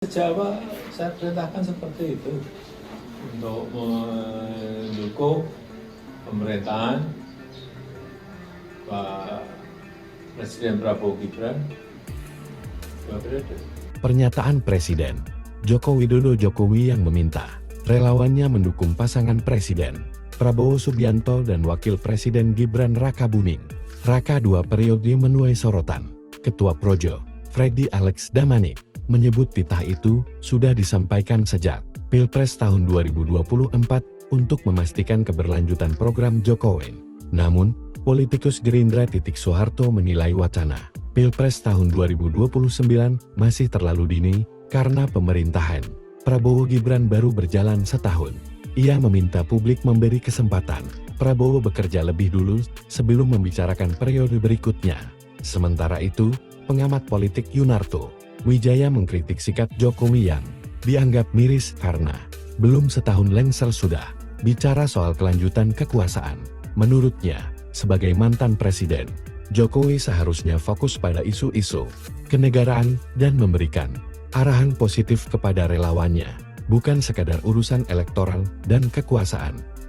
Sejak awal saya perintahkan seperti itu untuk mendukung pemerintahan Pak Presiden Prabowo Gibran 2 periode. Pernyataan Presiden Joko Widodo Jokowi yang meminta relawannya mendukung pasangan Presiden Prabowo Subianto dan Wakil Presiden Gibran Rakabuming. Raka 2 periode menuai sorotan. Ketua Projo, Freddy Alex Damanik, menyebut titah itu sudah disampaikan sejak Pilpres tahun 2024 untuk memastikan keberlanjutan program Jokowi. Namun, politikus Gerindra Titik Soeharto menilai wacana Pilpres tahun 2029 masih terlalu dini karena pemerintahan Prabowo Gibran baru berjalan setahun. Ia meminta publik memberi kesempatan Prabowo bekerja lebih dulu sebelum membicarakan periode berikutnya. Sementara itu, pengamat politik Yunarto Wijaya mengkritik sikap Jokowi yang dianggap miris karena belum setahun lengser sudah bicara soal kelanjutan kekuasaan. Menurutnya, sebagai mantan presiden, Jokowi seharusnya fokus pada isu-isu kenegaraan dan memberikan arahan positif kepada relawannya, bukan sekadar urusan elektoral dan kekuasaan.